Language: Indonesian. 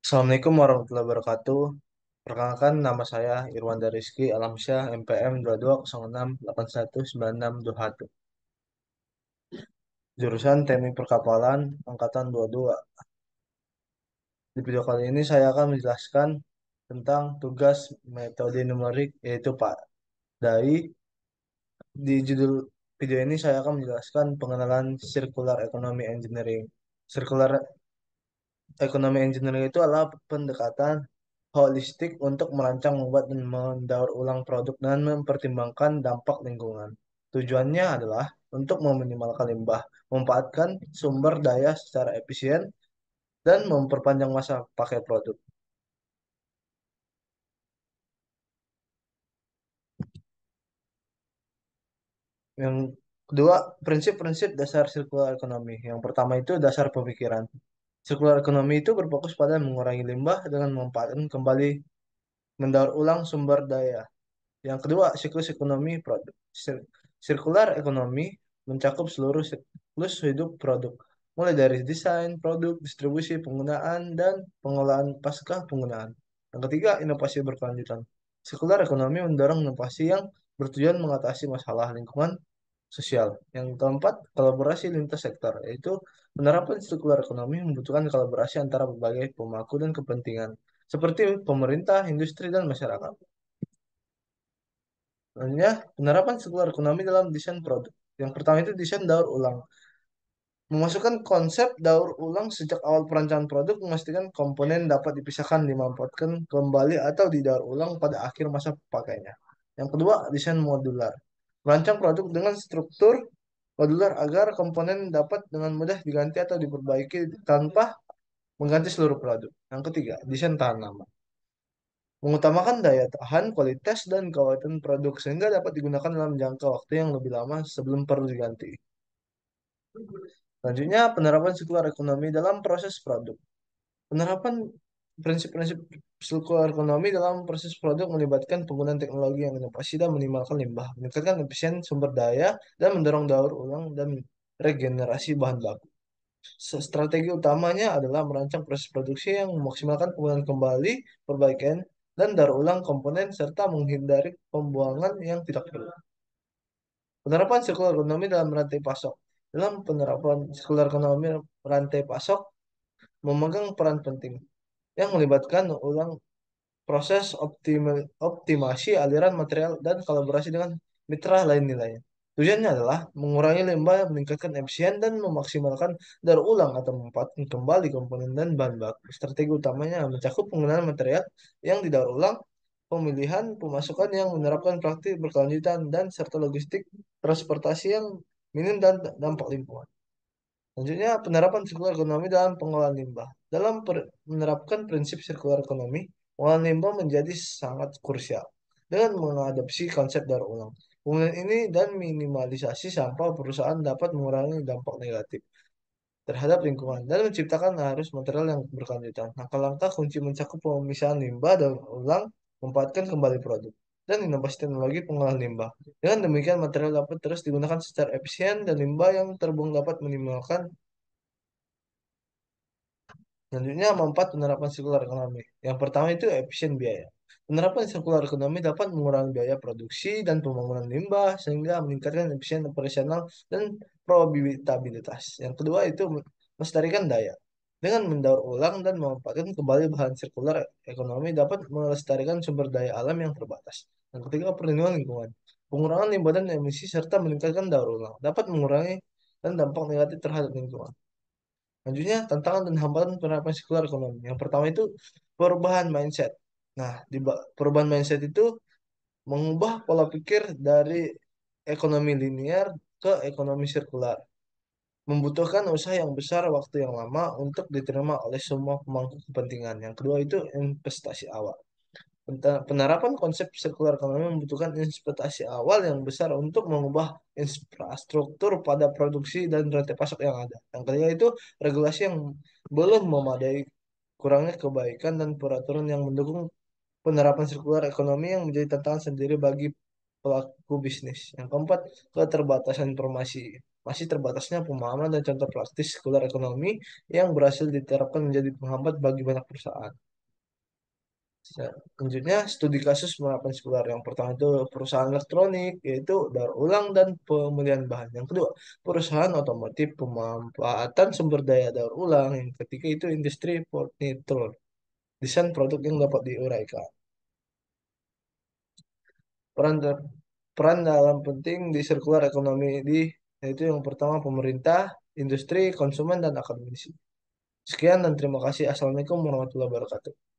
Assalamualaikum warahmatullahi wabarakatuh. Perkenalkan nama saya Irwanda Rizky Alamsyah MPM 2206819621. Jurusan Teknik Perkapalan Angkatan 22. Di video kali ini saya akan menjelaskan tentang tugas metode numerik yaitu Pak Dai. Di judul video ini saya akan menjelaskan pengenalan Circular Economy Engineering. Circular Economy Engineering itu adalah pendekatan holistik untuk merancang, membuat, dan mendaur ulang produk dan mempertimbangkan dampak lingkungan. Tujuannya adalah untuk meminimalkan limbah, memanfaatkan sumber daya secara efisien, dan memperpanjang masa pakai produk. Yang kedua, prinsip-prinsip dasar sirkular ekonomi. Yang pertama itu dasar pemikiran. Sirkular ekonomi itu berfokus pada mengurangi limbah dengan memanfaatkan kembali, mendaur ulang sumber daya. Yang kedua, siklus ekonomi produk. Sirkular ekonomi mencakup seluruh siklus hidup produk, mulai dari desain, produk, distribusi, penggunaan, dan pengolahan pasca penggunaan. Yang ketiga, inovasi berkelanjutan. Sirkular ekonomi mendorong inovasi yang bertujuan mengatasi masalah lingkungan sosial. Yang keempat, kolaborasi lintas sektor, yaitu penerapan sirkular ekonomi membutuhkan kolaborasi antara berbagai pemangku dan kepentingan, seperti pemerintah, industri, dan masyarakat. Selanjutnya, penerapan sirkular ekonomi dalam desain produk. Yang pertama itu desain daur ulang. Memasukkan konsep daur ulang sejak awal perancangan produk, memastikan komponen dapat dipisahkan, dimanfaatkan kembali, atau didaur ulang pada akhir masa pakainya. Yang kedua, desain modular. Merancang produk dengan struktur modular agar komponen dapat dengan mudah diganti atau diperbaiki tanpa mengganti seluruh produk. Yang ketiga, desain tahan lama. Mengutamakan daya tahan, kualitas, dan keaweten produk sehingga dapat digunakan dalam jangka waktu yang lebih lama sebelum perlu diganti. Selanjutnya, penerapan sirkular ekonomi dalam proses produk. Penerapan prinsip-prinsip sirkular ekonomi dalam proses produk melibatkan penggunaan teknologi yang inovasi dan minimalkan limbah, meningkatkan efisien sumber daya, dan mendorong daur ulang dan regenerasi bahan baku. Strategi utamanya adalah merancang proses produksi yang memaksimalkan penggunaan kembali, perbaikan, dan daur ulang komponen serta menghindari pembuangan yang tidak perlu. Penerapan sirkular ekonomi dalam rantai pasok. Dalam penerapan sirkular ekonomi rantai pasok memegang peran penting yang melibatkan ulang proses optimasi aliran material dan kolaborasi dengan mitra lain nilainya. Tujuannya adalah mengurangi limbah, meningkatkan efisien, dan memaksimalkan daur ulang atau memanfaatkan kembali komponen dan bahan baku. Strategi utamanya mencakup penggunaan material yang didaur ulang, pemilihan pemasukan yang menerapkan praktik berkelanjutan, dan serta logistik transportasi yang minim dan dampak lingkungan. Selanjutnya, penerapan sirkular ekonomi dalam pengolahan limbah. Dalam menerapkan prinsip sirkular ekonomi, pengolahan limbah menjadi sangat krusial dengan mengadopsi konsep daur ulang. Penggunaan ini dan minimalisasi sampah perusahaan dapat mengurangi dampak negatif terhadap lingkungan dan menciptakan arus material yang berkelanjutan. Langkah-langkah kunci mencakup pemisahan limbah daur ulang, memanfaatkan kembali produk, dan inovasi teknologi pengolahan limbah. Dengan demikian, material dapat terus digunakan secara efisien dan limbah yang terbuang dapat minimalkan. Selanjutnya, manfaat penerapan sirkular ekonomi. Yang pertama itu efisien biaya. Penerapan sirkular ekonomi dapat mengurangi biaya produksi dan pembangunan limbah sehingga meningkatkan efisien operasional dan probabilitas. Yang kedua itu melestarikan daya. Dengan mendaur ulang dan memanfaatkan kembali bahan sirkular ekonomi dapat melestarikan sumber daya alam yang terbatas. Yang ketiga, perlindungan lingkungan. Pengurangan limbah dan emisi serta meningkatkan daur ulang dapat mengurangi dan dampak negatif terhadap lingkungan. Selanjutnya, tantangan dan hambatan penerapan sirkular ekonomi. Yang pertama itu perubahan mindset. Nah, perubahan mindset itu mengubah pola pikir dari ekonomi linear ke ekonomi sirkular. Membutuhkan usaha yang besar, waktu yang lama untuk diterima oleh semua pemangku kepentingan. Yang kedua itu investasi awal. Penerapan konsep sirkular ekonomi membutuhkan investasi awal yang besar untuk mengubah infrastruktur pada produksi dan rantai pasok yang ada. Yang ketiga itu regulasi yang belum memadai, kurangnya kebaikan dan peraturan yang mendukung penerapan sirkular ekonomi yang menjadi tantangan sendiri bagi pelaku bisnis. Yang keempat, keterbatasan informasi. masih terbatasnya pemahaman dan contoh praktis sirkular ekonomi yang berhasil diterapkan menjadi penghambat bagi banyak perusahaan. Selanjutnya, studi kasus penerapan sirkular. Yang pertama itu perusahaan elektronik, yaitu daur ulang dan pemulihan bahan. Yang kedua, perusahaan otomotif, pemanfaatan sumber daya daur ulang. Yang ketiga itu industri furnitur, desain produk yang dapat diuraikan. Peran peran dalam penting di sirkular ekonomi yaitu yang pertama pemerintah, industri, konsumen, dan akademisi. Sekian dan terima kasih. Assalamualaikum warahmatullahi wabarakatuh.